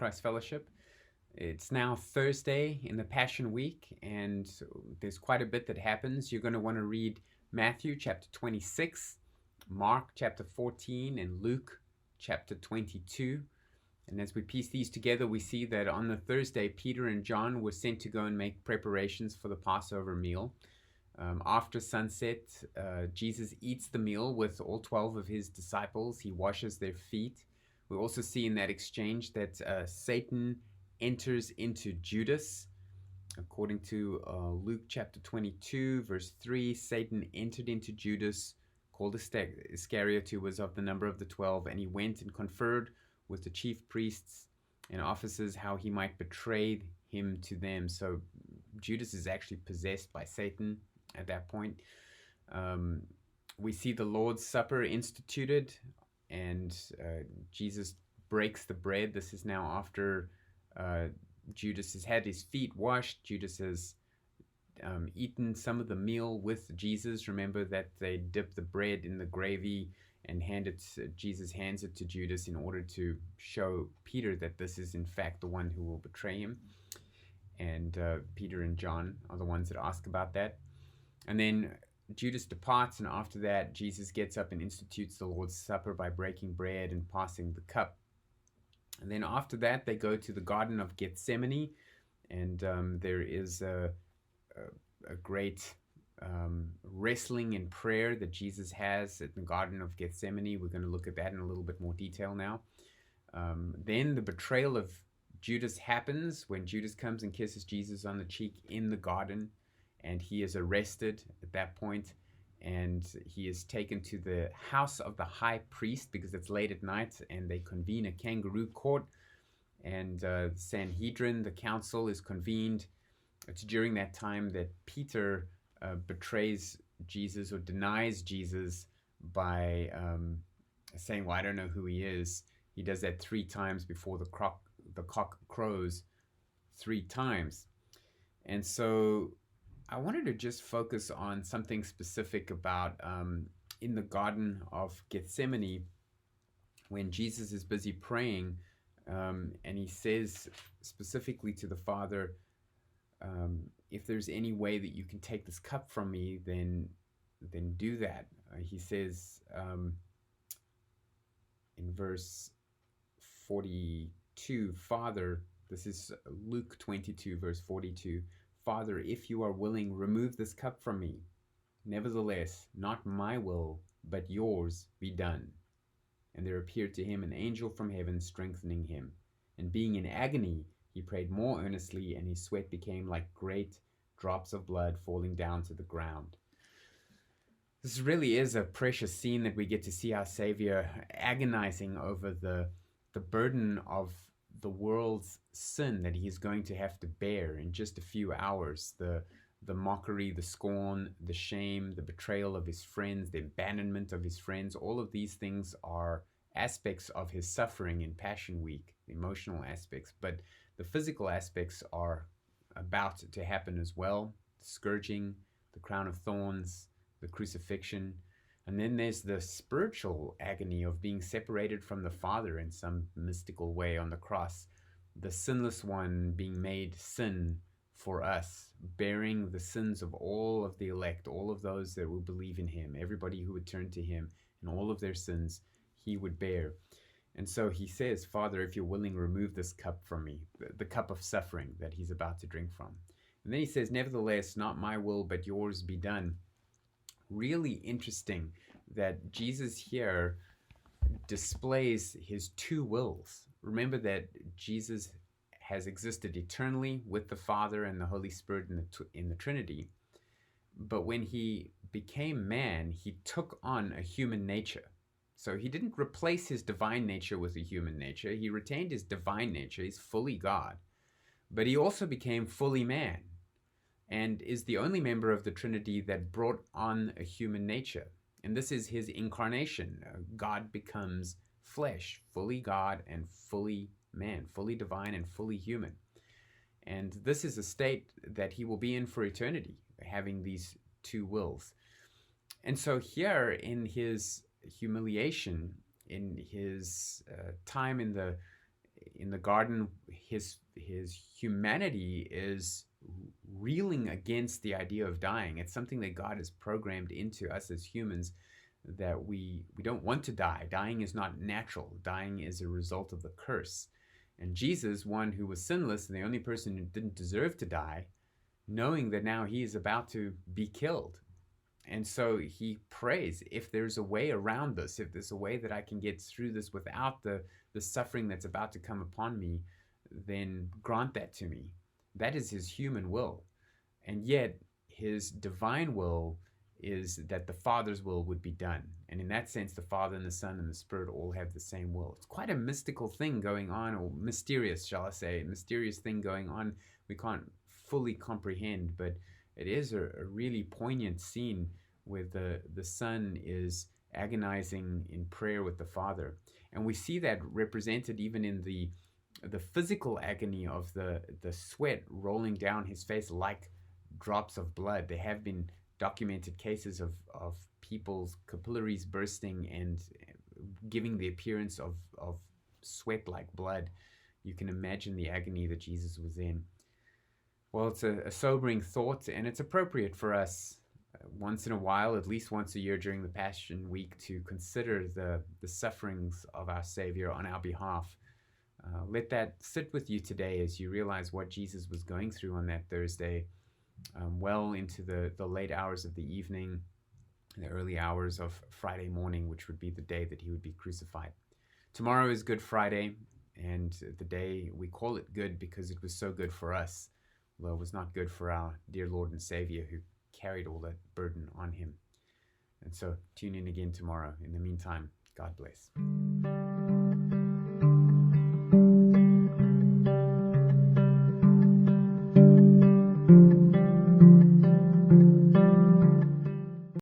Christ Fellowship. It's now Thursday in the Passion Week, and there's quite a bit that happens. You're going to want to read Matthew chapter 26, Mark chapter 14, and Luke chapter 22. And as we piece these together, we see that on the Thursday, Peter and John were sent to go and make preparations for the Passover meal. After sunset, Jesus eats the meal with all 12 of his disciples. He washes their feet. We also see in that exchange that Satan enters into Judas. According to Luke chapter 22, verse 3, Satan entered into Judas, called Iscariot, who was of the number of the 12, and he went and conferred with the chief priests and officers how he might betray him to them. So Judas is actually possessed by Satan at that point. We see the Lord's Supper instituted, and Jesus breaks the bread. This is now after Judas has had his feet washed. Judas has eaten some of the meal with Jesus. Remember that they dip the bread in the gravy and Jesus hands it to Judas in order to show Peter that this is in fact the one who will betray him. And Peter and John are the ones that ask about that. And then Judas departs, and after that, Jesus gets up and institutes the Lord's Supper by breaking bread and passing the cup. And then after that, they go to the Garden of Gethsemane, and there is a great wrestling and prayer that Jesus has at the Garden of Gethsemane. We're going to look at that in a little bit more detail now. Then the betrayal of Judas happens when Judas comes and kisses Jesus on the cheek in the garden, and he is arrested at that point, and he is taken to the house of the high priest because it's late at night, and they convene a kangaroo court, and Sanhedrin, the council, is convened. It's during that time that Peter betrays Jesus or denies Jesus by saying, well, I don't know who he is. He does that 3 times before the cock crows 3 times. And so I wanted to just focus on something specific about in the Garden of Gethsemane when Jesus is busy praying, and he says specifically to the Father, if there's any way that you can take this cup from me, then do that. He says in verse 42, Father, this is Luke 22, verse 42, Father, if you are willing, remove this cup from me. Nevertheless, not my will, but yours be done. And there appeared to him an angel from heaven, strengthening him. And being in agony, he prayed more earnestly, and his sweat became like great drops of blood falling down to the ground. This really is a precious scene that we get to see our Savior agonizing over the burden of the world's sin that he is going to have to bear in just a few hours. The mockery, the scorn, the shame, the betrayal of his friends, the abandonment of his friends, all of these things are aspects of his suffering in Passion Week, the emotional aspects, but the physical aspects are about to happen as well. The scourging, the crown of thorns, the crucifixion. And then there's the spiritual agony of being separated from the Father in some mystical way on the cross. The sinless one being made sin for us, bearing the sins of all of the elect, all of those that will believe in him, everybody who would turn to him, and all of their sins he would bear. And so he says, Father, if you're willing, remove this cup from me, the cup of suffering that he's about to drink from. And then he says, nevertheless, not my will, but yours be done. Really interesting that Jesus here displays his 2 wills. Remember that Jesus has existed eternally with the Father and the Holy Spirit in the Trinity. But when he became man, he took on a human nature. So he didn't replace his divine nature with a human nature. He retained his divine nature. He's fully God. But he also became fully man, and is the only member of the Trinity that brought on a human nature. And this is his incarnation. God becomes flesh, fully God and fully man, fully divine and fully human. And this is a state that he will be in for eternity, having these 2 wills. And so here in his humiliation, in his time in in the garden, his humanity is reeling against the idea of dying. It's something that God has programmed into us as humans, that we don't want to die. Dying is not natural. Dying is a result of the curse. And Jesus, one who was sinless and the only person who didn't deserve to die, knowing that now he is about to be killed. And so he prays, if there's a way around this, if there's a way that I can get through this without the suffering that's about to come upon me, then grant that to me. That is his human will. And yet his divine will is that the Father's will would be done. And in that sense, the Father and the Son and the Spirit all have the same will. It's quite a mystical thing going on, or mysterious, shall I say, mysterious thing going on. We can't fully comprehend, but it is a really poignant scene where the Son is agonizing in prayer with the Father. And we see that represented even in the physical agony of the sweat rolling down his face like drops of blood. There have been documented cases of people's capillaries bursting and giving the appearance of sweat like blood. You can imagine the agony that Jesus was in. Well, it's a sobering thought, and it's appropriate for us once in a while, at least once a year during the Passion Week, to consider the sufferings of our Savior on our behalf. Let that sit with you today as you realize what Jesus was going through on that Thursday, well into the late hours of the evening, the early hours of Friday morning, which would be the day that he would be crucified. Tomorrow is Good Friday, and the day, we call it good because it was so good for us, although it was not good for our dear Lord and Savior who carried all that burden on him. And so tune in again tomorrow. In the meantime, God bless.